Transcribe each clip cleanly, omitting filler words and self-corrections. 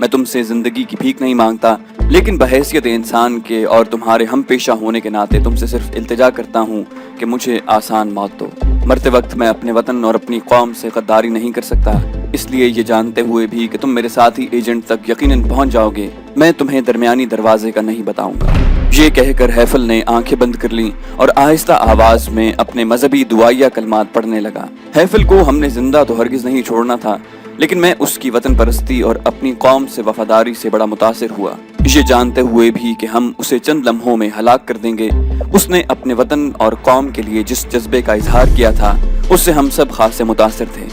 میں تم سے زندگی کی بھیک نہیں مانگتا، لیکن بحیثیت انسان کے اور تمہارے ہم پیشہ ہونے کے ناطے تم سے صرف التجا کرتا ہوں کہ مجھے آسان موت دو۔ مرتے وقت میں اپنے وطن اور اپنی قوم سے غداری نہیں کر سکتا، اس لیے یہ جانتے ہوئے بھی کہ تم میرے ساتھی ایجنٹ تک یقیناً پہنچ جاؤ گے، میں تمہیں درمیانی دروازے کا نہیں بتاؤں گا۔ یہ کہہ کر حیفل نے آنکھیں بند کر لیں اور آہستہ آواز میں اپنے مذہبی دعائیہ کلمات پڑھنے لگا۔ حیفل کو ہم نے زندہ تو ہرگز نہیں چھوڑنا تھا، لیکن میں اس کی وطن پرستی اور اپنی قوم سے وفاداری سے بڑا متاثر ہوا۔ یہ جانتے ہوئے بھی کہ ہم اسے چند لمحوں میں ہلاک کر دیں گے، اس نے اپنے وطن اور قوم کے لیے جس جذبے کا اظہار کیا تھا اس سے ہم سب خاصے متاثر تھے۔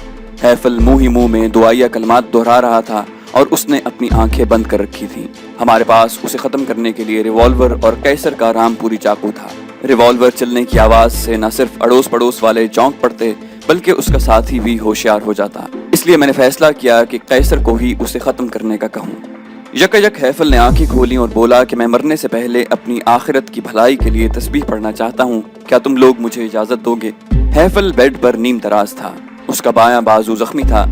حیفل منہ ہی منہ میں دعائیہ کلمات دہرا رہا تھا اور اس نے اپنی آنکھیں بند کر رکھی تھیں۔ ہمارے پاس اسے ختم کرنے کے لیے ریوالور اور قیصر کا رام پوری چاقو تھا۔ ریوالور چلنے کی آواز سے نہ صرف اڑوس پڑوس والے چونک پڑتے بلکہ اس کا ساتھی بھی ہوشیار ہو جاتا، اس لیے میں نے فیصلہ کیا کہ قیصر کو ہی اسے ختم کرنے کا کہوں۔ یک حیفل نے آنکھیں کھولیں اور بولا کہ میں مرنے سے پہلے اپنی آخرت کی بھلائی کے لیے تسبیح پڑھنا چاہتا ہوں، کیا تم لوگ مجھے اجازت دو گے؟ حیفل بیڈ پر نیم دراز تھا، اس کا بایاں بازو زخمی تھا۔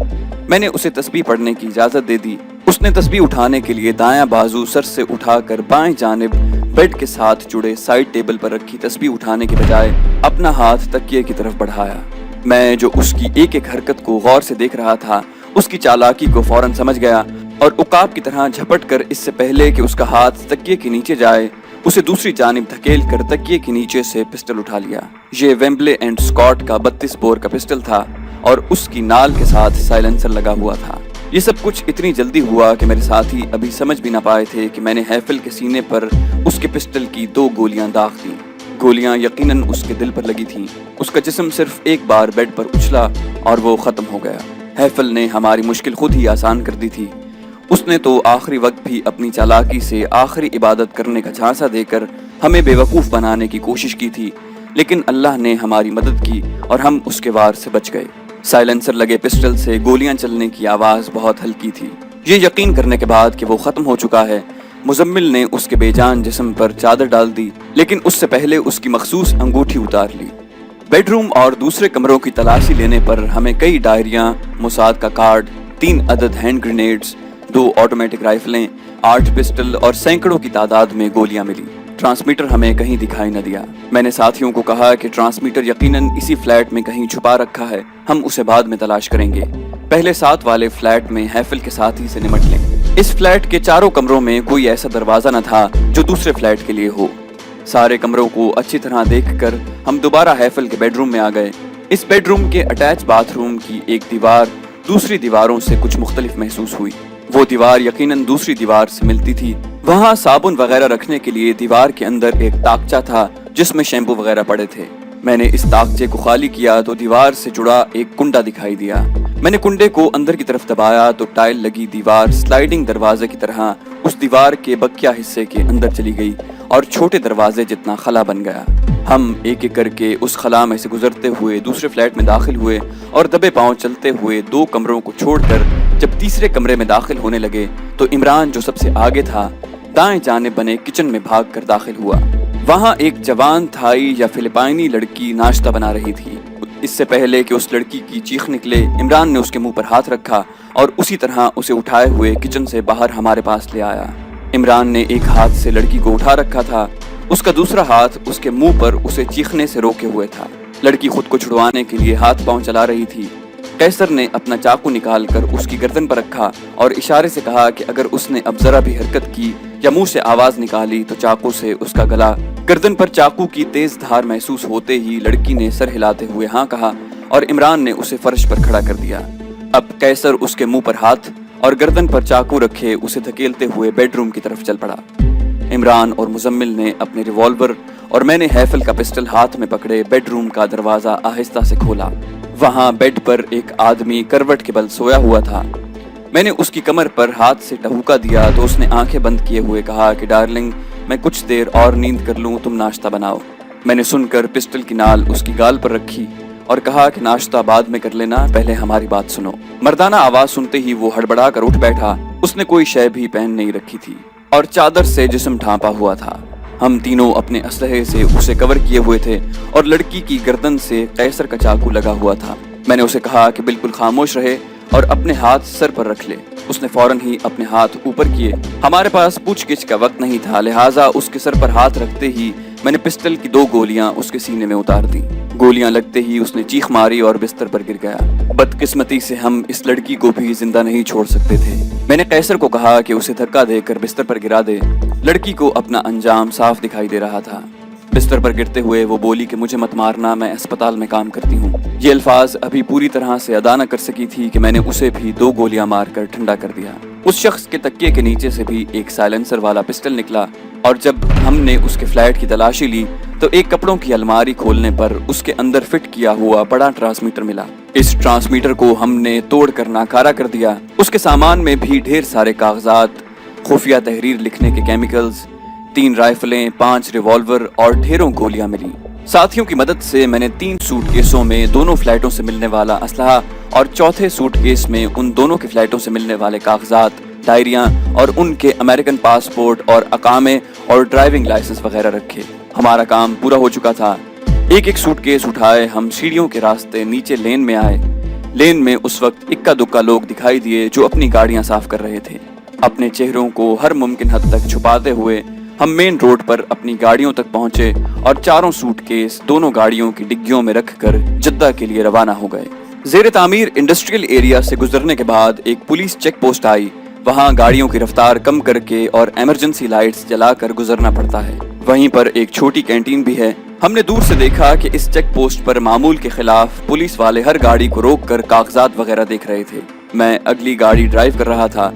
میں نے اسے تسبیح پڑھنے کی اجازت دے دی۔ اس نے تسبیح اٹھانے کے لیے دایاں بازو سر سے اٹھا کر بائیں جانب بیڈ کے ساتھ جڑے سائیڈ ٹیبل پر رکھی تسبیح اٹھانے کے بجائے اپنا ہاتھ تکیے کی طرف بڑھایا۔ میں جو اس کی ایک ایک حرکت کو غور سے دیکھ رہا تھا، اس کی چالاکی کو فوراً سمجھ گیا اور عقاب کی طرح جھپٹ کر اس سے پہلے کہ اس کا ہاتھ تکیے کے نیچے جائے اسے دوسری جانب دھکیل کر تکیے کے نیچے سے پسٹل اٹھا لیا۔ یہ ویمبلے اینڈ اسکاٹ کا 32 بور کا پسٹل تھا اور اس کی نال کے ساتھ سائلنسر لگا ہوا تھا۔ یہ سب کچھ اتنی جلدی ہوا کہ میرے ساتھی ابھی سمجھ بھی نہ پائے تھے کہ میں نے حیفل کے سینے پر اس کے پسٹل کی 2 گولیاں داغ دیں۔ گولیاں یقیناً اس کے دل پر لگی تھیں۔ اس کا جسم صرف ایک بار بیڈ پر اچھلا اور وہ ختم ہو گیا۔ حیفل نے ہماری مشکل خود ہی آسان کر دی تھی۔ اس نے تو آخری وقت بھی اپنی چالاکی سے آخری عبادت کرنے کا جھانسا دے کر ہمیں بے وقوف بنانے کی کوشش کی تھی، لیکن اللہ نے ہماری مدد کی اور ہم اس کے وار سے بچ گئے۔ سائلنسر لگے پسٹل سے گولیاں چلنے کی آواز بہت ہلکی تھی۔ یہ یقین کرنے کے بعد کہ وہ ختم ہو چکا ہے، مزمل نے اس کے بے جان جسم پر چادر ڈال دی، لیکن اس سے پہلے اس کی مخصوص انگوٹھی اتار لی۔ بیڈ روم اور دوسرے کمروں کی تلاشی لینے پر ہمیں کئی ڈائریاں، موساد کا کارڈ، 3 عدد ہینڈ گرینیڈز، 2 آٹومیٹک رائفلیں، 8 پسٹل اور سینکڑوں کی تعداد میں گولیاں ملی۔ ٹرانسمیٹر ہمیں کہیں دکھائی نہ دیا۔ میں نے ساتھیوں کو کہا کہ ٹرانسمیٹر یقیناً اسی فلیٹ میں کہیں چھپا رکھا ہے، ہم اسے بعد میں تلاش کریں گے۔ پہلے 7 والے فلیٹ میں حیفل کے ساتھی سے نمٹ لیں۔ اس فلیٹ کے چاروں کمروں میں کوئی ایسا دروازہ نہ تھا جو دوسرے فلیٹ کے لیے ہو۔ سارے کمروں کو اچھی طرح دیکھ کر ہم دوبارہ حیفل کے بیڈ روم میں آ گئے۔ اس بیڈ روم کے اٹیچ باتھ روم کی ایک دیوار دوسری دیواروں سے کچھ مختلف محسوس ہوئی۔ وہ دیوار یقیناً دوسری دیوار سے ملتی تھی۔ وہاں صابن وغیرہ رکھنے کے لیے دیوار کے اندر ایک تاکچہ تھا جس میں شیمپو وغیرہ پڑے تھے۔ میں نے اس تاکچے کو خالی کیا تو دیوار سے جڑا ایک کنڈا دکھائی دیا۔ میں نے کنڈے کو اندر کی طرف دبایا تو ٹائل لگی دیوار سلائیڈنگ دروازے کی طرح اس دیوار کے بقیہ حصے کے اندر چلی گئی اور چھوٹے دروازے جتنا خلا بن گیا۔ ہم ایک ایک کر کے اس خلا میں سے گزرتے ہوئے دوسرے فلیٹ میں داخل ہوئے اور دبے پاؤں چلتے ہوئے 2 کمروں کو چھوڑ کر جب تیسرے کمرے میں داخل ہونے لگے تو عمران جو سب سے آگے تھا دائیں جانب بنے کچن میں بھاگ کر داخل ہوا۔ وہاں ایک جوان تھائی یا فلپائنی لڑکی ناشتہ بنا رہی تھی۔ اس سے پہلے کہ اس لڑکی کی چیخ نکلے، عمران نے اس کے منہ پر ہاتھ رکھا اور اسی طرح اسے اٹھائے ہوئے کچن سے باہر ہمارے پاس لے آیا۔ عمران نے ایک ہاتھ سے لڑکی کو اٹھا رکھا تھا، اس کا دوسرا ہاتھ اس کے منہ پر اسے چیخنے سے روکے ہوئے تھا۔ لڑکی خود کو چھڑوانے کے لیے ہاتھ پاؤں چلا رہی تھی۔ قیصر نے اپنا چاقو نکال کر اس کی گردن پر رکھا اور اشارے سے کہا کہ اگر اس نے اب ذرا بھی حرکت کی یا منہ سے آواز نکالی تو چاقو سے اس کا گلا۔ گردن پر چاقو کی تیز دھار محسوس ہوتے ہی لڑکی نے سر ہلاتے ہوئے ہاں کہا اور عمران نے اسے فرش پر کھڑا کر دیا۔ اب قیصر اس کے منہ پر ہاتھ اور گردن پر چاقو رکھے اسے دھکیلتے ہوئے بیڈ روم کی طرف چل پڑا۔ عمران اور مزمل نے اپنے ریوالور اور میں نے حیفل کا پسٹل ہاتھ میں پکڑے بیڈ روم کا دروازہ آہستہ سے کھولا۔ وہاں بیڈ پر ایک آدمی کروٹ کے بل سویا ہوا تھا۔ میں نے اس کی کمر پر ہاتھ سے ٹہوکا دیا تو اس نے آنکھیں بند کیے ہوئے کہا کہ ڈارلنگ میں کچھ دیر اور نیند کر لوں، تم ناشتہ بناؤ۔ میں نے سن کر پسٹل کی نال اس کی گال پر رکھی اور کہا کہ ناشتہ بعد میں کر لینا، پہلے ہماری بات سنو۔ مردانہ آواز سنتے ہی وہ ہڑبڑا کر اٹھ بیٹھا۔ اس نے کوئی شے بھی پہن نہیں رکھی تھی اور چادر سے جسم ڈھانپا ہوا تھا۔ ہم تینوں اپنے اسلحے سے اسے کور کیے ہوئے تھے اور لڑکی کی گردن سے قیصر کا چاقو لگا ہوا تھا۔ میں نے اسے کہا کہ بالکل خاموش رہے اور اپنے ہاتھ سر پر رکھ لے۔ اس نے فوراً ہی اپنے ہاتھ اوپر کیے۔ ہمارے پاس پوچھ گچھ کا وقت نہیں تھا، لہٰذا اس کے سر پر ہاتھ رکھتے ہی میں نے پسٹل کی 2 گولیاں اس کے سینے میں اتار دی۔ گولیاں لگتے ہی اس نے چیخ ماری اور بستر پر گر گیا۔ بدقسمتی سے ہم اس لڑکی کو بھی زندہ نہیں چھوڑ سکتے تھے۔ میں نے قیصر کو کہا کہ اسے دھکا دے کر بستر پر گرا دے۔ لڑکی کو اپنا انجام صاف دکھائی دے رہا تھا۔ بستر پر گرتے ہوئے وہ بولی کہ مجھے مت مارنا، میں اسپتال میں کام کرتی ہوں۔ یہ الفاظ ابھی پوری طرح سے ادا نہ کر سکی تھی کہ میں نے اسے بھی 2 گولیاں مار کر ٹھنڈا کر دیا۔ اس شخص کے تکیے کے نیچے سے بھی ایک سائلنسر والا پسٹل نکلا اور جب ہم نے اس کے فلیٹ کی تلاشی لی تو ایک کپڑوں کی الماری کھولنے پر اس کے اندر فٹ کیا ہوا بڑا ٹرانسمیٹر ملا۔ اس ٹرانسمیٹر کو ہم نے توڑ کر ناکارہ کر دیا۔ اس کے سامان میں بھی ڈھیر سارے کاغذات، خفیہ تحریر لکھنے کے کیمیکلز، 3 رائفلیں، 5 ریوالور اور ڈھیروں گولیاں ملی۔ ساتھیوں کی مدد سے میں نے 3 سوٹ کیسوں میں دونوں فلیٹوں سے ملنے والا اسلحہ اور چوتھے سوٹ کیس میں ان دونوں کے فلیٹوں سے ملنے والے کاغذات، ڈائریاں اور ان کے امریکن پاسپورٹ اور اقامے اور ڈرائیونگ لائسنس وغیرہ رکھے۔ ہمارا کام پورا ہو چکا تھا۔ ایک سوٹ کیس اٹھائے ہم سیڑھیوں کے راستے نیچے لین میں آئے۔ لین میں اس وقت اکا دکا لوگ دکھائی دیے جو اپنی گاڑیاں صاف کر رہے تھے۔ اپنے چہروں کو ہر ممکن حد تک چھپاتے ہوئے ہم مین روڈ پر اپنی گاڑیوں تک پہنچے اور 4 سوٹ کیس دونوں گاڑیوں کی ڈگیوں میں رکھ کر جدہ کے لیے روانہ ہو گئے۔ زیر تعمیر انڈسٹریل ایریا سے گزرنے کے بعد ایک پولیس چیک پوسٹ آئی۔ وہاں گاڑیوں کی رفتار کم کر کے اور ایمرجنسی لائٹس جلا کر گزرنا پڑتا ہے۔ وہیں پر ایک چھوٹی کینٹین بھی ہے۔ ہم نے دور سے دیکھا کہ اس چیک پوسٹ پر معمول کے خلاف پولیس والے ہر گاڑی کو روک کر کاغذات وغیرہ دیکھ رہے تھے۔ میں اگلی گاڑی ڈرائیو کر رہا تھا۔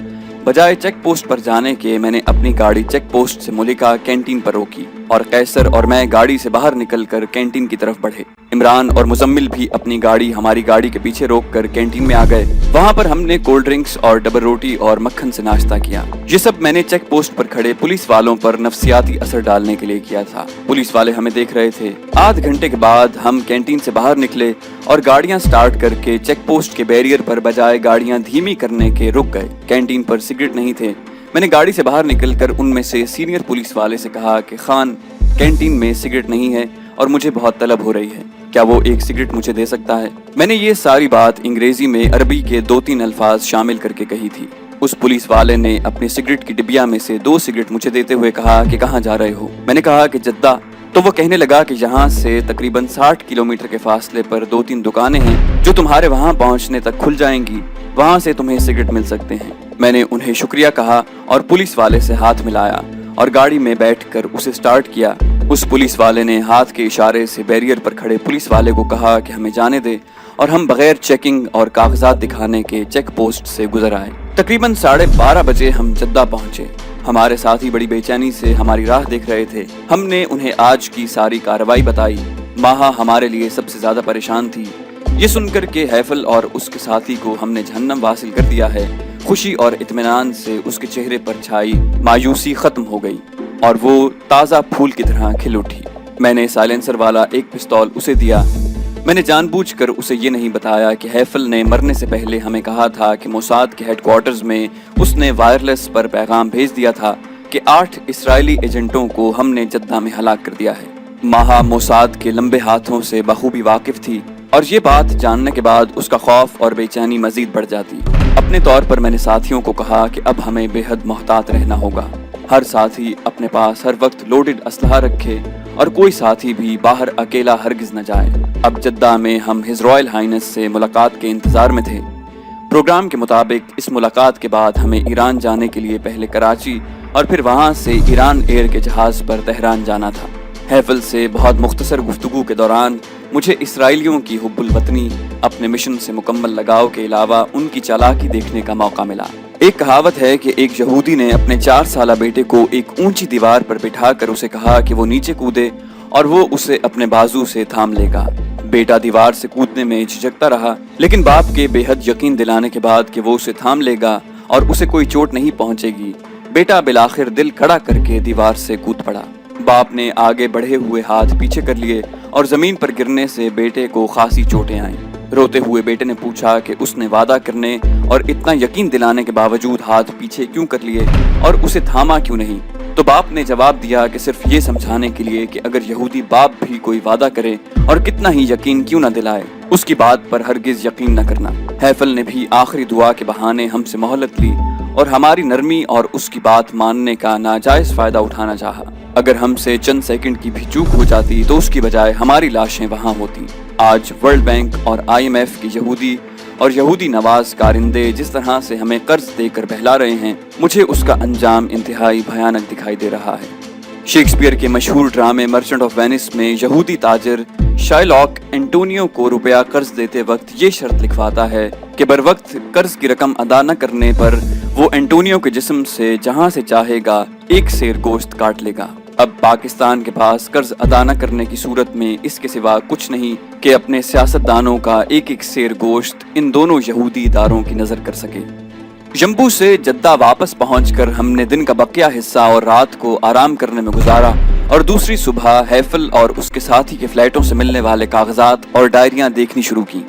بجائے چیک پوسٹ پر جانے کے میں نے اپنی گاڑی چیک پوسٹ سے ملکہ کینٹین پر روکی اور قیصر اور میں گاڑی سے باہر نکل کر کینٹین کی طرف بڑھے۔ عمران اور مزمل بھی اپنی گاڑی ہماری گاڑی کے پیچھے روک کر کینٹین میں آ گئے۔ وہاں پر ہم نے کولڈ ڈرنکس اور ڈبل روٹی اور مکھن سے ناشتہ کیا۔ یہ سب میں نے چیک پوسٹ پر کھڑے پولیس والوں پر نفسیاتی اثر ڈالنے کے لیے کیا تھا۔ پولیس والے ہمیں دیکھ رہے تھے۔ آدھ گھنٹے کے بعد ہم کینٹین سے باہر نکلے اور گاڑیاں سٹارٹ کر کے چیک پوسٹ کے بیریئر پر بجائے گاڑیاں دھیمی کرنے کے رک گئے۔ کینٹین پر سگریٹ نہیں تھے۔ میں نے گاڑی سے باہر نکل کر ان میں سے سینئر پولیس والے سے کہا کہ خان، کینٹین میں سگریٹ نہیں ہے اور مجھے بہت طلب ہو رہی ہے، کیا وہ ایک سگریٹ مجھے دے سکتا ہے؟ میں نے یہ ساری بات انگریزی میں عربی کے 2-3 الفاظ شامل کر کے کہی تھی۔ اس پولیس والے نے اپنی سگریٹ کی ڈبیا میں سے 2 سگریٹ مجھے دیتے ہوئے کہا کہ کہاں جا رہے ہو؟ میں نے کہا کہ جدہ۔ تو وہ کہنے لگا کہ یہاں سے تقریباً 60 کلومیٹر کے فاصلے پر 2-3 دکانیں ہیں جو تمہارے وہاں پہنچنے تک کھل جائیں گی، وہاں سے تمہیں سگریٹ مل سکتے ہیں۔ میں نے انہیں شکریہ کہا اور پولیس والے سے ہاتھ ملایا اور گاڑی میں بیٹھ کر اسے سٹارٹ کیا۔ اس پولیس والے نے ہاتھ کے اشارے سے بیریئر پر کھڑے پولیس والے کو کہا کہ ہمیں جانے دے اور ہم بغیر چیکنگ اور کاغذات دکھانے کے چیک پوسٹ سے گزر آئے۔ تقریباً 12:30 بجے ہم جدہ پہنچے۔ ہمارے ساتھی بڑی بے چینی سے ہماری راہ دیکھ رہے تھے۔ ہم نے انہیں آج کی ساری کارروائی بتائی۔ ماہا ہمارے لیے سب سے زیادہ پریشان تھی۔ یہ سن کر کہ حیفل اور اس کے ساتھی کو ہم نے جہنم حاصل کر دیا ہے، خوشی اور اطمینان سے اس کے چہرے پر چھائی مایوسی ختم ہو گئی اور وہ تازہ پھول کی طرح کھل اٹھی۔ میں نے سائلنسر والا ایک پستول اسے دیا۔ میں نے جان بوجھ کر اسے یہ نہیں بتایا کہ حیفل نے مرنے سے پہلے ہمیں کہا تھا کہ موساد کے ہیڈ کوارٹرز میں اس نے وائرلیس پر پیغام بھیج دیا تھا کہ 8 اسرائیلی ایجنٹوں کو ہم نے جدہ میں ہلاک کر دیا ہے۔ ماہا موساد کے لمبے ہاتھوں سے بخوبی واقف تھی اور یہ بات جاننے کے بعد اس کا خوف اور بے چینی مزید بڑھ جاتی۔ اپنے طور پر میں نے ساتھیوں کو کہا کہ اب ہمیں بے حد محتاط رہنا ہوگا۔ ہر ساتھی اپنے پاس ہر وقت لوڈڈ اسلحہ رکھے اور کوئی ساتھی بھی باہر اکیلا ہرگز نہ جائے۔ اب جدہ میں ہم ہز رائل ہائنس سے ملاقات کے انتظار میں تھے۔ پروگرام کے مطابق اس ملاقات کے بعد ہمیں ایران جانے کے لیے پہلے کراچی اور پھر وہاں سے ایران ایئر کے جہاز پر تہران جانا تھا۔ حیفل سے بہت مختصر گفتگو کے دوران مجھے اسرائیلیوں کی حب الوطنی، اپنے مشن سے مکمل لگاؤ کے علاوہ ان کی چالاکی دیکھنے کا موقع ملا۔ ایک کہاوت ہے کہ ایک یہودی نے اپنے 4 سالہ بیٹے کو ایک اونچی دیوار پر بٹھا کر اسے کہا کہ وہ نیچے کودے اور وہ اسے اپنے بازو سے تھام لے گا۔ بیٹا دیوار سے کودنے میں جھجکتا رہا، لیکن باپ کے بے حد یقین دلانے کے بعد کہ وہ اسے تھام لے گا اور اسے کوئی چوٹ نہیں پہنچے گی، بیٹا بالآخر دل کھڑا کر کے دیوار سے کود پڑا۔ باپ نے آگے بڑھے ہوئے ہاتھ پیچھے کر لیے اور زمین پر گرنے سے بیٹے کو خاصی چوٹیں آئیں۔ روتے ہوئے بیٹے نے پوچھا کہ اس نے وعدہ کرنے اور اتنا یقین دلانے کے باوجود ہاتھ پیچھے کیوں کر لیے اور اسے تھاما کیوں نہیں؟ تو باپ نے جواب دیا کہ صرف یہ سمجھانے کے لیے کہ اگر یہودی باپ بھی کوئی وعدہ کرے اور کتنا ہی یقین کیوں نہ دلائے، اس کی بات پر ہرگز یقین نہ کرنا۔ ہیفل نے بھی آخری دعا کے بہانے ہم سے مہلت لی اور ہماری نرمی اور اس کی بات ماننے کا ناجائز فائدہ اٹھانا چاہا۔ اگر ہم سے چند سیکنڈ کی بھی چوک ہو جاتی تو اس کی بجائے ہماری لاشیں وہاں ہوتی۔ آج ورلڈ بینک اور IMF کی یہودی اور یہودی نواز کارندے جس طرح سے ہمیں قرض دے کر بہلا رہے ہیں، مجھے اس کا انجام انتہائی بھیانک دکھائی دے رہا ہے۔ شیکسپیئر کے مشہور ڈرامے مرچنٹ آف وینس میں یہودی تاجر شائلاک اینٹونیو کو روپیہ قرض دیتے وقت یہ شرط لکھواتا ہے کہ بروقت قرض کی رقم ادا نہ کرنے پر وہ اینٹونیو کے جسم سے جہاں سے چاہے گا ایک سیر گوشت کاٹ لے گا۔ اب پاکستان کے پاس قرض ادا نہ کرنے کی صورت میں اس کے سوا کچھ نہیں کہ اپنے سیاستدانوں کا ایک ایک سیر گوشت ان دونوں یہودی اداروں کی نظر کر سکے۔ جمبو سے جدہ واپس پہنچ کر ہم نے دن کا بقیہ حصہ اور رات کو آرام کرنے میں گزارا اور دوسری صبح ہیفل اور اس کے ساتھی کے فلیٹوں سے ملنے والے کاغذات اور ڈائریاں دیکھنی شروع کی۔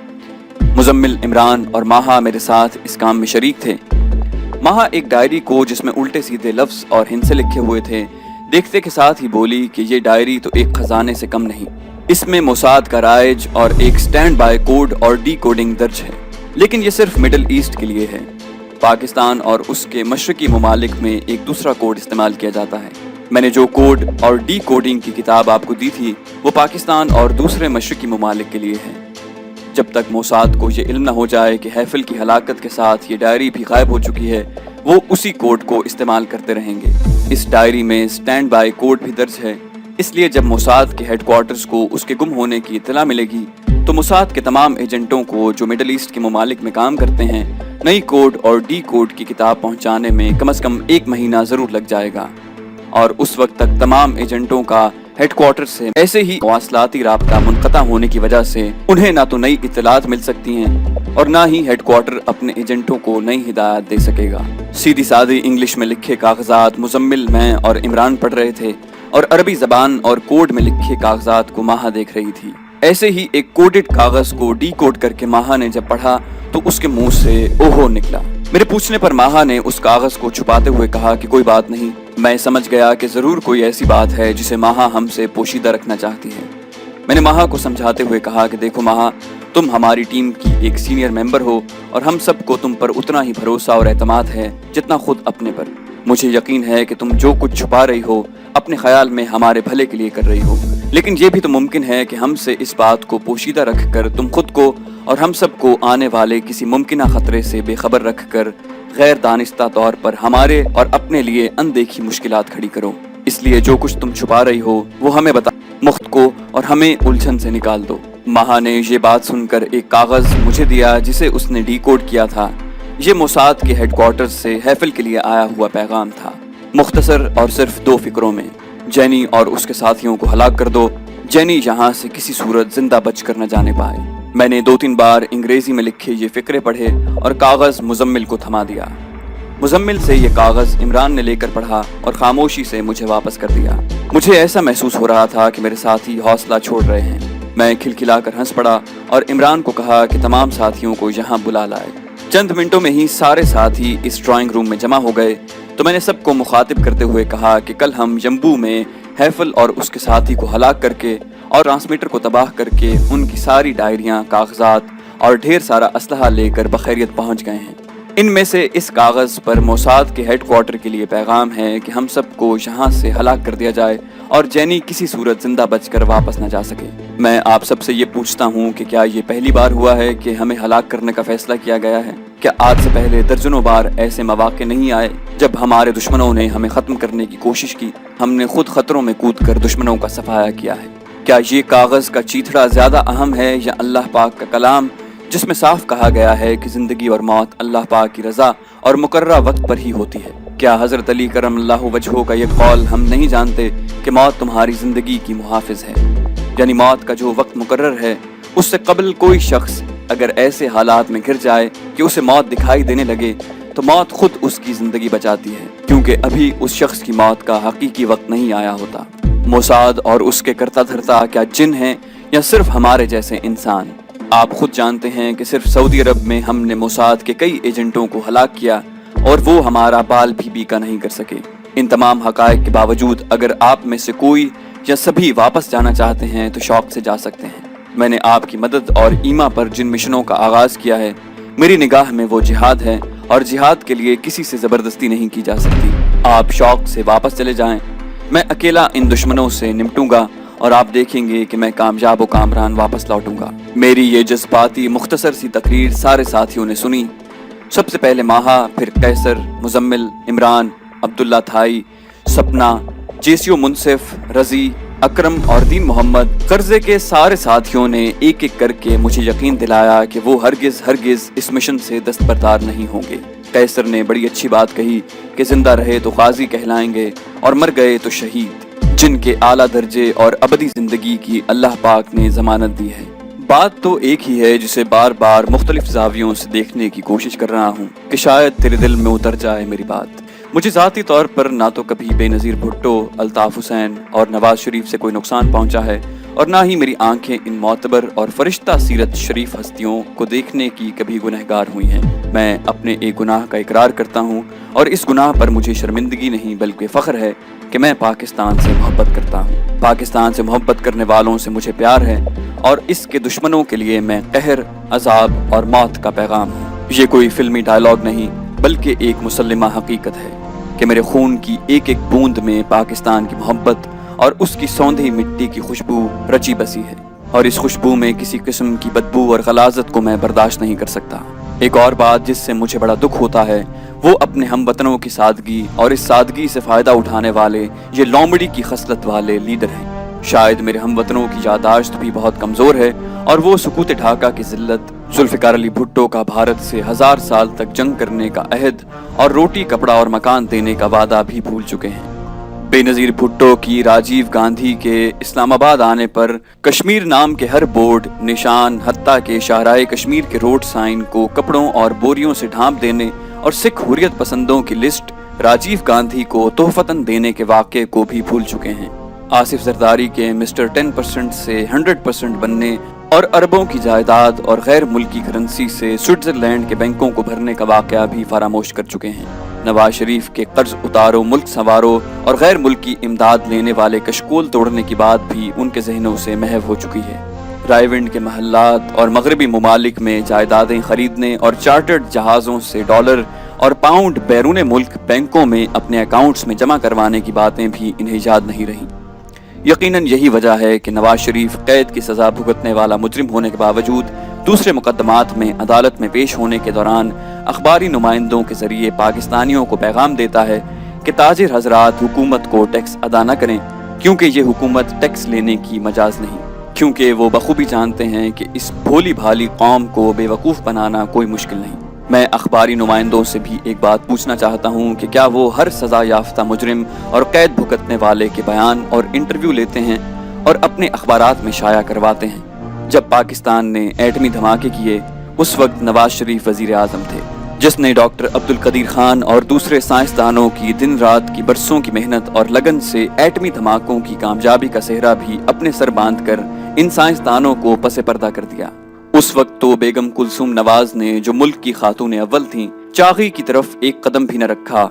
مزمل، عمران اور ماہا میرے ساتھ اس کام میں شریک تھے۔ ماہا ایک ڈائری کو جس میں الٹے سیدھے لفظ اور ہندسے لکھے ہوئے تھے دیکھتے کے ساتھ ہی بولی کہ یہ ڈائری تو ایک خزانے سے کم نہیں، اس میں موساد کا رائج اور ایک سٹینڈ بائی کوڈ اور ڈی کوڈنگ درج ہے، لیکن یہ صرف مڈل ایسٹ کے لیے ہے۔ پاکستان اور اس کے مشرقی ممالک میں ایک دوسرا کوڈ استعمال کیا جاتا ہے۔ میں نے جو کوڈ اور ڈی کوڈنگ کی کتاب آپ کو دی تھی وہ پاکستان اور دوسرے مشرقی ممالک کے لیے ہے۔ جب تک موساد کو یہ علم نہ ہو جائے کہ ہیفل کی ہلاکت کے ساتھ یہ ڈائری بھی غائب ہو چکی ہے، وہ اسی کوڈ کو استعمال کرتے رہیں گے۔ اس ڈائری میں سٹینڈ بائی کوڈ بھی درج ہے، اس لیے جب موساد کے ہیڈ کوارٹرز کو اس کے گم ہونے کی اطلاع ملے گی تو موساد کے تمام ایجنٹوں کو جو مڈل ایسٹ کے ممالک میں کام کرتے ہیں نئی کوڈ اور ڈی کوڈ کی کتاب پہنچانے میں کم از کم 1 مہینہ ضرور لگ جائے گا، اور اس وقت تک تمام ایجنٹوں کا ہیڈ کوارٹر سے ایسے ہی مواصلاتی رابطہ منقطع ہونے کی وجہ سے انہیں نہ تو نئی اطلاعات مل سکتی ہیں اور نہ ہی ہیڈ کوارٹر اپنے ایجنٹوں کو نئی ہدایات دے سکے گا۔ سیدھی سادی انگلش میں لکھے کاغذات مزمل، میں اور عمران پڑھ رہے تھے اور عربی زبان اور کوڈ میں لکھے کاغذات کو ماہا دیکھ رہی تھی۔ ایسے ہی ایک کوڈڈ کاغذ کو ڈی کوڈ کر کے ماہا نے جب پڑھا تو اس کے منہ سے اوہو نکلا۔ میرے پوچھنے پر ماہا نے اس کاغذ کو چھپاتے ہوئے کہا کہ کوئی بات نہیں۔ میں سمجھ گیا کہ ضرور کوئی ایسی بات ہے جسے ماہا ہم سے پوشیدہ رکھنا چاہتی ہے۔ میں نے ماہا کو سمجھاتے ہوئے کہا کہ دیکھو ماہا، تم ہماری ٹیم کی ایک سینئر ممبر ہو اور ہم سب کو تم پر اتنا ہی بھروسہ اور اعتماد ہے جتنا خود اپنے پر۔ مجھے یقین ہے کہ تم جو کچھ چھپا رہی ہو اپنے خیال میں ہمارے بھلے کے لیے کر رہی ہو، لیکن یہ بھی تو ممکن ہے کہ ہم سے اس بات کو پوشیدہ رکھ کر تم خود کو اور ہم سب کو آنے والے کسی ممکنہ خطرے سے بے خبر رکھ کر غیر دانستہ طور پر ہمارے اور اپنے لیے اندیکھی مشکلات کھڑی کرو۔ اس لیے جو کچھ تم چھپا رہی ہو وہ ہمیں بتا مخت کو اور ہمیں الجھن سے نکال دو۔ ماہا نے یہ بات سن کر ایک کاغذ مجھے دیا جسے اس نے ڈی کوڈ کیا تھا۔ یہ موساد کے ہیڈ کوارٹرز سے ہیفل کے لیے آیا ہوا پیغام تھا، مختصر اور صرف 2 فقروں میں۔ جینی اور اس کے ساتھیوں کو ہلاک کر دو، جینی یہاں سے کسی صورت زندہ بچ کر نہ جانے پائے۔ میں نے 2-3 بار انگریزی میں لکھے یہ فقرے پڑھے اور کاغذ مزمل کو تھما دیا۔ مزمل سے یہ کاغذ عمران نے لے کر پڑھا اور خاموشی سے مجھے واپس کر دیا۔ مجھے ایسا محسوس ہو رہا تھا کہ میرے ساتھی حوصلہ چھوڑ رہے ہیں۔ میں کھلکھلا کر ہنس پڑا اور عمران کو کہا کہ تمام ساتھیوں کو یہاں بلا لائے۔ چند منٹوں میں ہی سارے ساتھی اس ڈرائنگ روم میں جمع ہو گئے تو میں نے سب کو مخاطب کرتے ہوئے کہا کہ کل ہم جمبو میں ہیفل اور اس کے ساتھی کو ہلاک کر کے اور ٹرانسمیٹر کو تباہ کر کے ان کی ساری ڈائریاں، کاغذات اور ڈھیر سارا اسلحہ لے کر بخیریت پہنچ گئے ہیں۔ ان میں سے اس کاغذ پر موساد کے ہیڈ کوارٹر کے لیے پیغام ہے کہ ہم سب کو یہاں سے ہلاک کر دیا جائے اور جینی کسی صورت زندہ بچ کر واپس نہ جا سکے۔ میں آپ سب سے یہ پوچھتا ہوں کہ کیا یہ پہلی بار ہوا ہے کہ ہمیں ہلاک کرنے کا فیصلہ کیا گیا ہے؟ کیا آج سے پہلے درجنوں بار ایسے مواقع نہیں آئے جب ہمارے دشمنوں نے ہمیں ختم کرنے کی کوشش کی؟ ہم نے خود خطروں میں کود کر دشمنوں کا صفایا کیا ہے۔ کیا یہ کاغذ کا چیتھڑا زیادہ اہم ہے یا اللہ پاک کا کلام جس میں صاف کہا گیا ہے کہ زندگی اور موت اللہ پاک کی رضا اور مقررہ وقت پر ہی ہوتی ہے؟ کیا حضرت علی کرم اللہ وجہہ کا یہ قول ہم نہیں جانتے کہ موت تمہاری زندگی کی محافظ ہے؟ یعنی موت کا جو وقت مقرر ہے اس سے قبل کوئی شخص اگر ایسے حالات میں گر جائے کہ اسے موت دکھائی دینے لگے تو موت خود اس کی زندگی بچاتی ہے، کیونکہ ابھی اس شخص کی موت کا حقیقی وقت نہیں آیا ہوتا۔ موساد اور اس کے کرتا دھرتا کیا جن ہیں یا صرف ہمارے جیسے انسان؟ آپ خود جانتے ہیں کہ صرف سعودی عرب میں ہم نے موساد کے کئی ایجنٹوں کو ہلاک کیا اور وہ ہمارا بال بھی بیکا نہیں کر سکے۔ ان تمام حقائق کے باوجود اگر آپ میں سے کوئی یا سبھی واپس جانا چاہتے ہیں تو شوق سے جا سکتے ہیں۔ میں نے آپ کی مدد اور ایما پر جن مشنوں کا آغاز کیا ہے، میری نگاہ میں وہ جہاد ہے اور جہاد کے لیے کسی سے زبردستی نہیں کی جا سکتی۔ آپ شوق سے واپس چلے جائیں، میں اکیلا ان دشمنوں سے نمٹوں گا اور آپ دیکھیں گے کہ میں کامیاب و کامران واپس لوٹوں گا۔ میری یہ جذباتی مختصر سی تقریر سارے ساتھیوں نے سنی۔ سب سے پہلے ماہا، پھر قیصر، مزمل، عمران، عبداللہ تھائی، سپنا، جیسیو منصف، رضی، اکرم اور دین محمد، قرضے کے سارے ساتھیوں نے ایک ایک کر کے مجھے یقین دلایا کہ وہ ہرگز اس مشن سے دستبردار نہیں ہوں گے۔ قیصر نے بڑی اچھی بات کہی کہ زندہ رہے تو غازی کہلائیں گے اور مر گئے تو شہید، جن کے اعلیٰ درجے اور ابدی زندگی کی اللہ پاک نے ضمانت دی ہے۔ بات تو ایک ہی ہے جسے بار بار مختلف زاویوں سے دیکھنے کی کوشش کر رہا ہوں کہ شاید تیرے دل میں اتر جائے میری بات۔ مجھے ذاتی طور پر نہ تو کبھی بے نظیر بھٹو، الطاف حسین اور نواز شریف سے کوئی نقصان پہنچا ہے اور نہ ہی میری آنکھیں ان معتبر اور فرشتہ سیرت شریف ہستیوں کو دیکھنے کی کبھی گنہگار ہوئی ہیں۔ میں اپنے ایک گناہ کا اقرار کرتا ہوں اور اس گناہ پر مجھے شرمندگی نہیں بلکہ فخر ہے کہ میں پاکستان سے محبت کرتا ہوں۔ پاکستان سے محبت کرنے والوں سے مجھے پیار ہے اور اس کے دشمنوں کے لیے میں قہر، عذاب اور موت کا پیغام ہوں۔ یہ کوئی فلمی ڈائلاگ نہیں بلکہ ایک مسلمہ حقیقت ہے کہ میرے خون کی ایک ایک بوند میں پاکستان کی محبت اور اس کی سوندھی مٹی کی خوشبو رچی بسی ہے، اور اس خوشبو میں کسی قسم کی بدبو اور غلاظت کو میں برداشت نہیں کر سکتا۔ ایک اور بات جس سے مجھے بڑا دکھ ہوتا ہے وہ اپنے ہم وطنوں کی سادگی اور اس سادگی سے فائدہ اٹھانے والے یہ لومڑی کی خصلت والے لیڈر ہیں۔ شاید میرے ہم وطنوں کی یادداشت بھی بہت کمزور ہے اور وہ سکوت ڈھاکہ کی ذلت، ذوالفقار علی بھٹو کا بھارت سے 1000 سال تک جنگ کرنے کا عہد اور روٹی کپڑا اور مکان دینے کا وعدہ بھی بھول چکے ہیں۔ بے نظیر بھٹو کی راجیو گاندھی کے اسلام آباد آنے پر کشمیر نام کے ہر بورڈ، نشان، حتیٰ کہ شاہراہ کشمیر کے روڈ سائن کو کپڑوں اور بوریوں سے ڈھانپ دینے اور سکھ حریت پسندوں کی لسٹ راجیو گاندھی کو تحفتاً دینے کے واقعے کو بھی بھول چکے ہیں۔ آصف زرداری کے مسٹر 10% سے 100% بننے اور اربوں کی جائیداد اور غیر ملکی کرنسی سے سوئٹزرلینڈ کے بینکوں کو بھرنے کا واقعہ بھی فراموش کر چکے ہیں۔ نواز شریف کے قرض اتارو، ملک سنوارو اور غیر ملکی امداد لینے والے کشکول توڑنے کی بات بھی ان کے ذہنوں سے محو ہو چکی ہے۔ رائے ونڈ کے محلات اور مغربی ممالک میں جائیدادیں خریدنے اور چارٹرڈ جہازوں سے ڈالر اور پاؤنڈ بیرون ملک بینکوں میں اپنے اکاؤنٹس میں جمع کروانے کی باتیں بھی انہیں یاد نہیں رہیں۔ یقیناً یہی وجہ ہے کہ نواز شریف قید کی سزا بھگتنے والا مجرم ہونے کے باوجود دوسرے مقدمات میں عدالت میں پیش ہونے کے دوران اخباری نمائندوں کے ذریعے پاکستانیوں کو پیغام دیتا ہے کہ تاجر حضرات حکومت کو ٹیکس ادا نہ کریں، کیونکہ یہ حکومت ٹیکس لینے کی مجاز نہیں، کیونکہ وہ بخوبی جانتے ہیں کہ اس بھولی بھالی قوم کو بے وقوف بنانا کوئی مشکل نہیں۔ میں اخباری نمائندوں سے بھی ایک بات پوچھنا چاہتا ہوں کہ کیا وہ ہر سزا یافتہ مجرم اور قید بھگتنے والے کے بیان اور انٹرویو لیتے ہیں اور اپنے اخبارات میں شائع کرواتے ہیں؟ جب پاکستان نے ایٹمی دھماکے کیے اس وقت نواز شریف وزیر اعظم تھے، جس نے ڈاکٹر عبدالقدیر خان اور دوسرے سائنسدانوں کی دن رات کی برسوں کی محنت اور لگن سے ایٹمی دھماکوں کی کامیابی کا صحرا بھی اپنے سر باندھ کر ان سائنسدانوں کو پس پردہ کر دیا۔ اس وقت تو بیگم کلثوم نواز نے، جو ملک کی خاتون اول تھیں، چاغی کی طرف ایک قدم بھی نہ رکھا،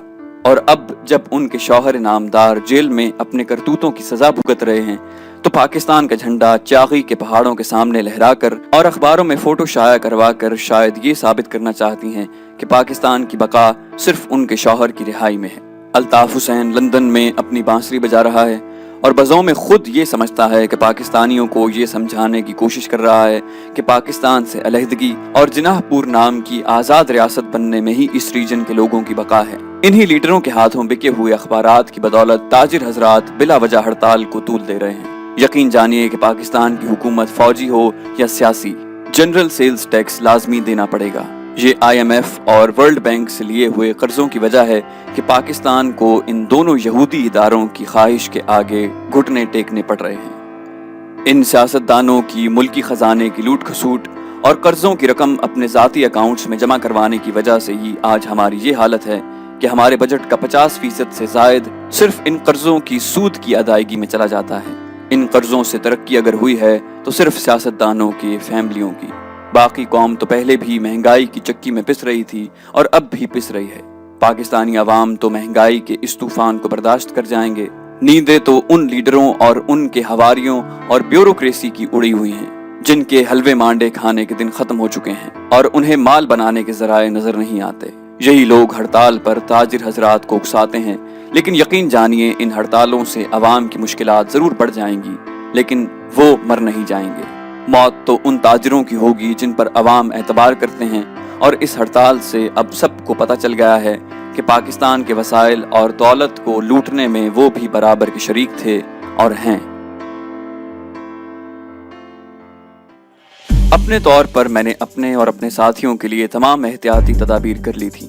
اور اب جب ان کے شوہر نامدار جیل میں اپنے کرتوتوں کی سزا بھگت رہے ہیں تو پاکستان کا جھنڈا چاغی کے پہاڑوں کے سامنے لہرا کر اور اخباروں میں فوٹو شائع کروا کر شاید یہ ثابت کرنا چاہتی ہیں کہ پاکستان کی بقا صرف ان کے شوہر کی رہائی میں ہے۔ الطاف حسین لندن میں اپنی بانسری بجا رہا ہے اور بزوں میں خود یہ سمجھتا ہے کہ پاکستانیوں کو یہ سمجھانے کی کوشش کر رہا ہے کہ پاکستان سے علیحدگی اور جناح پور نام کی آزاد ریاست بننے میں ہی اس ریجن کے لوگوں کی بقا ہے۔ انہی لیڈروں کے ہاتھوں بکے ہوئے اخبارات کی بدولت تاجر حضرات بلا وجہ ہڑتال کو طول دے رہے ہیں۔ یقین جانیے کہ پاکستان کی حکومت فوجی ہو یا سیاسی، جنرل سیلز ٹیکس لازمی دینا پڑے گا۔ یہ IMF اور ورلڈ بینک سے لیے ہوئے قرضوں کی وجہ ہے کہ پاکستان کو ان دونوں یہودی اداروں کی خواہش کے آگے گھٹنے ٹیکنے پڑ رہے ہیں۔ ان سیاستدانوں کی ملکی خزانے کی لوٹ کھسوٹ اور قرضوں کی رقم اپنے ذاتی اکاؤنٹس میں جمع کروانے کی وجہ سے ہی آج ہماری یہ حالت ہے کہ ہمارے بجٹ کا 50% سے زائد صرف ان قرضوں کی سود کی ادائیگی میں چلا جاتا ہے۔ ان قرضوں سے ترقی اگر ہوئی ہے تو صرف سیاستدانوں کی فیملیوں کی۔ باقی قوم تو پہلے بھی مہنگائی کی چکی میں پس رہی تھی اور اب بھی پس رہی ہے۔ پاکستانی عوام تو مہنگائی کے اس طوفان کو برداشت کر جائیں گے۔ نیندیں تو ان لیڈروں اور ان کے حواریوں اور بیوروکریسی کی اڑی ہوئی ہیں جن کے حلوے مانڈے کھانے کے دن ختم ہو چکے ہیں اور انہیں مال بنانے کے ذرائع نظر نہیں آتے۔ یہی لوگ ہڑتال پر تاجر حضرات کو اکساتے ہیں، لیکن یقین جانیے ان ہڑتالوں سے عوام کی مشکلات ضرور بڑھ جائیں گی، لیکن وہ مر نہیں جائیں گے۔ موت تو ان تاجروں کی ہوگی جن پر عوام اعتبار کرتے ہیں، اور اس ہڑتال سے اب سب کو پتہ چل گیا ہے کہ پاکستان کے وسائل اور دولت کو لوٹنے میں وہ بھی برابر کے شریک تھے اور ہیں۔ اپنے طور پر میں نے اپنے اور اپنے ساتھیوں کے لیے تمام احتیاطی تدابیر کر لی تھی۔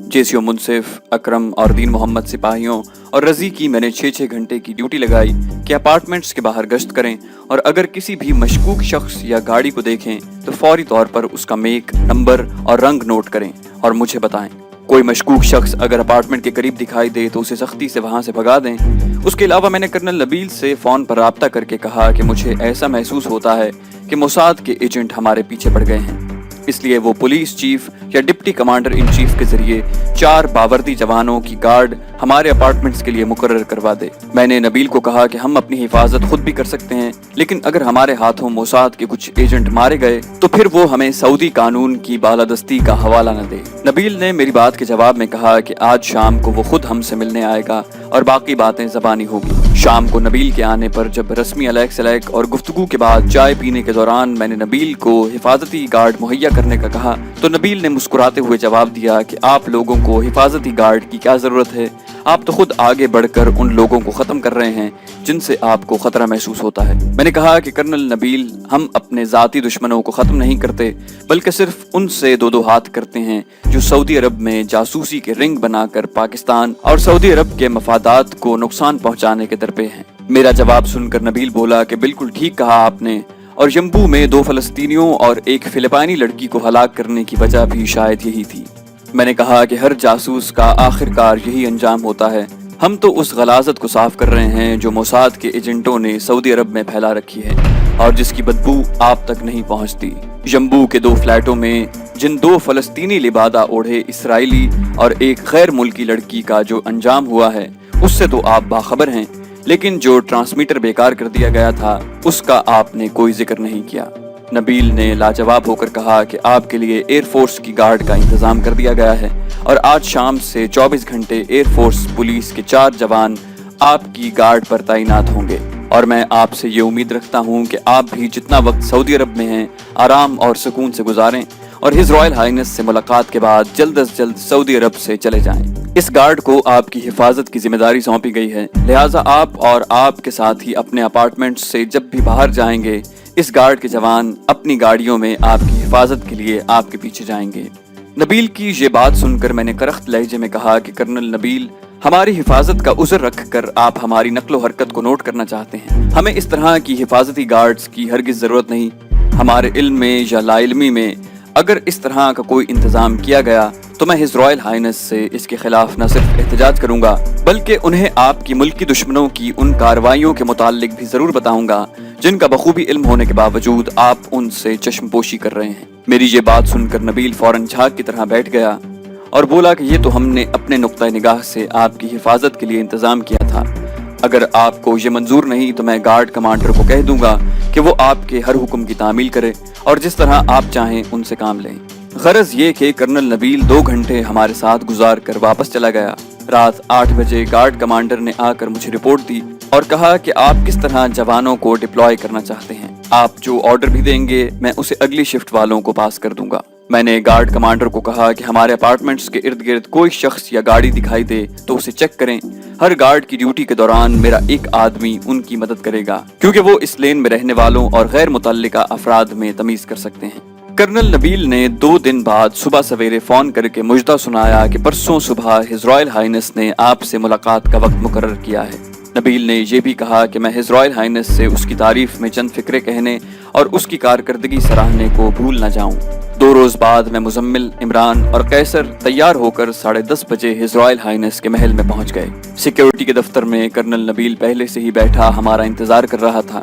جیسیو منصف، اکرم اور دین محمد سپاہیوں اور رضی کی میں نے 6 گھنٹے کی ڈیوٹی لگائی کہ اپارٹمنٹس کے باہر گشت کریں اور اگر کسی بھی مشکوک شخص یا گاڑی کو دیکھیں تو فوری طور پر اس کا میک، نمبر اور رنگ نوٹ کریں اور مجھے بتائیں۔ کوئی مشکوک شخص اگر اپارٹمنٹ کے قریب دکھائی دے تو اسے سختی سے وہاں سے بھگا دیں۔ اس کے علاوہ میں نے کرنل نبیل سے فون پر رابطہ کر کے کہا کہ مجھے ایسا محسوس ہوتا ہے کہ موساد کے ایجنٹ ہمارے پیچھے پڑ گئے ہیں، اس لیے وہ پولیس چیف یا ڈپٹی کمانڈر ان چیف کے ذریعے 4 باوردی جوانوں کی گارڈ ہمارے اپارٹمنٹس کے لیے مقرر کروا دے۔ میں نے نبیل کو کہا کہ ہم اپنی حفاظت خود بھی کر سکتے ہیں، لیکن اگر ہمارے ہاتھوں موساد کے کچھ ایجنٹ مارے گئے تو پھر وہ ہمیں سعودی قانون کی بالادستی کا حوالہ نہ دے۔ نبیل نے میری بات کے جواب میں کہا کہ آج شام کو وہ خود ہم سے ملنے آئے گا اور باقی باتیں زبانی ہوگی۔ شام کو نبیل کے آنے پر جب رسمی الیک سلیک اور گفتگو کے بعد چائے پینے کے دوران میں نے نبیل کو حفاظتی گارڈ مہیا کرنے کا کہا تو نبیل نے مسکراتے ہوئے جواب دیا کہ آپ لوگوں کو حفاظتی گارڈ کی کیا ضرورت ہے، آپ تو خود آگے بڑھ کر ان لوگوں کو ختم کر رہے ہیں جن سے آپ کو خطرہ محسوس ہوتا ہے۔ میں نے کہا کہ کرنل نبیل، ہم اپنے ذاتی دشمنوں کو ختم نہیں کرتے بلکہ صرف ان سے دو ہاتھ کرتے ہیں جو سعودی عرب میں جاسوسی کے رنگ بنا کر پاکستان اور سعودی عرب کے مفادات کو نقصان پہنچانے کے درپے ہیں۔ میرا جواب سن کر نبیل بولا کہ بالکل ٹھیک کہا آپ نے، اور یمبو میں 2 فلسطینیوں اور ایک فلپائنی لڑکی کو ہلاک کرنے کی وجہ بھی شاید یہی تھی۔ میں نے کہا کہ ہر جاسوس کا آخر کار یہی انجام ہوتا ہے۔ ہم تو اس غلاظت کو صاف کر رہے ہیں جو موساد کے ایجنٹوں نے سعودی عرب میں پھیلا رکھی ہے اور جس کی بدبو آپ تک نہیں پہنچتی۔ یمبو کے 2 فلیٹوں میں جن 2 فلسطینی لبادہ اوڑھے اسرائیلی اور ایک غیر ملکی لڑکی کا جو انجام ہوا ہے اس سے تو آپ باخبر ہیں، لیکن جو ٹرانسمیٹر بیکار کر دیا گیا تھا اس کا آپ نے کوئی ذکر نہیں کیا۔ نبیل نے لاجواب ہو کر کہا کہ آپ کے لیے ایئر فورس کی گارڈ کا انتظام کر دیا گیا ہے اور آج شام سے 24 گھنٹے ایئر فورس پولیس کے 4 جوان آپ کی گارڈ پر تعینات ہوں گے، اور میں آپ سے یہ امید رکھتا ہوں کہ آپ بھی جتنا وقت سعودی عرب میں ہیں آرام اور سکون سے گزاریں اور ہز رائل ہائنس سے ملاقات کے بعد جلد از جلد سعودی عرب سے چلے جائیں۔ اس گارڈ کو آپ کی حفاظت کی ذمہ داری سونپی گئی ہے، لہٰذا آپ اور آپ کے ساتھی اپنے اپارٹمنٹ سے جب بھی باہر جائیں گے اس گارڈ کے جوان اپنی گاڑیوں میں آپ کی حفاظت کے لیے آپ کے پیچھے جائیں گے۔ نبیل کی یہ بات سن کر میں نے کرخت لہجے میں کہا کہ کرنل نبیل، ہماری حفاظت کا عذر رکھ کر آپ ہماری نقل و حرکت کو نوٹ کرنا چاہتے ہیں، ہمیں اس طرح کی حفاظتی گارڈز کی ہرگز ضرورت نہیں۔ ہمارے علم میں یا لا علمی میں اگر اس طرح کا کوئی انتظام کیا گیا تو میں ہز رائل ہائنس سے اس کے خلاف نہ صرف احتجاج کروں گا بلکہ انہیں آپ کی ملکی دشمنوں کی ان کارروائیوں کے متعلق بھی ضرور بتاؤں گا جن کا بخوبی علم ہونے کے باوجود آپ ان سے چشم پوشی کر رہے ہیں۔ میری یہ بات سن کر نبیل فوراً جھاگ کی طرح بیٹھ گیا اور بولا کہ یہ تو ہم نے اپنے نقطہ نگاہ سے آپ کی حفاظت کے لیے انتظام کیا تھا، اگر آپ کو یہ منظور نہیں تو میں گارڈ کمانڈر کو کہہ دوں گا کہ وہ آپ کے ہر حکم کی تعمیل کرے اور جس طرح آپ چاہیں ان سے کام لیں۔ غرض یہ کہ کرنل نبیل 2 گھنٹے ہمارے ساتھ گزار کر واپس چلا گیا۔ رات 8 بجے گارڈ کمانڈر نے آ کر مجھے رپورٹ دی اور کہا کہ آپ کس طرح جوانوں کو ڈپلوائے کرنا چاہتے ہیں، آپ جو آرڈر بھی دیں گے میں اسے اگلی شفٹ والوں کو پاس کر دوں گا۔ میں نے گارڈ کمانڈر کو کہا کہ ہمارے اپارٹمنٹس کے ارد گرد کوئی شخص یا گاڑی دکھائی دے تو اسے چیک کریں۔ ہر گارڈ کی ڈیوٹی کے دوران میرا ایک آدمی ان کی مدد کرے گا کیونکہ وہ اس لین میں رہنے والوں اور غیر متعلقہ افراد میں تمیز کر سکتے ہیں۔ کرنل نبیل نے 2 دن بعد صبح سویرے فون کر کے مجدہ سنایا کہ پرسوں صبح ہز رائل ہائنس نے آپ سے ملاقات کا وقت مقرر کیا ہے۔ نبیل نے یہ بھی کہا کہ میں ہز رائل ہائنس سے اس کی تعریف میں چند فقرے کہنے اور اس کی کارکردگی سراہنے کو بھول نہ جاؤں۔ 2 روز بعد میں مزمل، عمران اور قیصر تیار ہو کر 10:30 بجے ہز رائل ہائنس کے محل میں پہنچ گئے۔ سیکیورٹی کے دفتر میں کرنل نبیل پہلے سے ہی بیٹھا ہمارا انتظار کر رہا تھا۔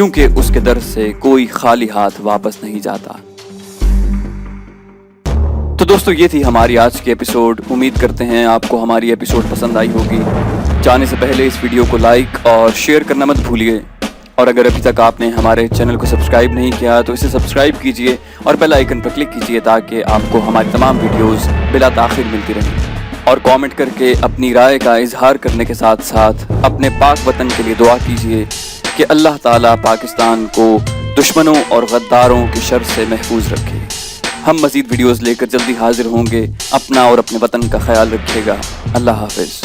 کیونکہ اس کے در سے کوئی خالی ہاتھ واپس نہیں جاتا۔ تو دوستو یہ تھی ہماری آج کی ایپیسوڈ۔ امید کرتے ہیں آپ کو ہماری ایپیسوڈ پسند آئی ہوگی۔ جانے سے پہلے اس ویڈیو کو لائک اور شیئر کرنا مت بھولیے، اور اگر ابھی تک آپ نے ہمارے چینل کو سبسکرائب نہیں کیا تو اسے سبسکرائب کیجئے اور بیل آئیکن پر کلک کیجئے تاکہ آپ کو ہماری تمام ویڈیوز بلا تاخیر ملتی رہیں، اور کامنٹ کر کے اپنی رائے کا اظہار کرنے کے ساتھ ساتھ اپنے پاک وطن کے لیے دعا کیجئے کہ اللہ تعالیٰ پاکستان کو دشمنوں اور غداروں کی شر سے محفوظ رکھے۔ ہم مزید ویڈیوز لے کر جلدی حاضر ہوں گے۔ اپنا اور اپنے وطن کا خیال رکھیے گا۔ اللہ حافظ۔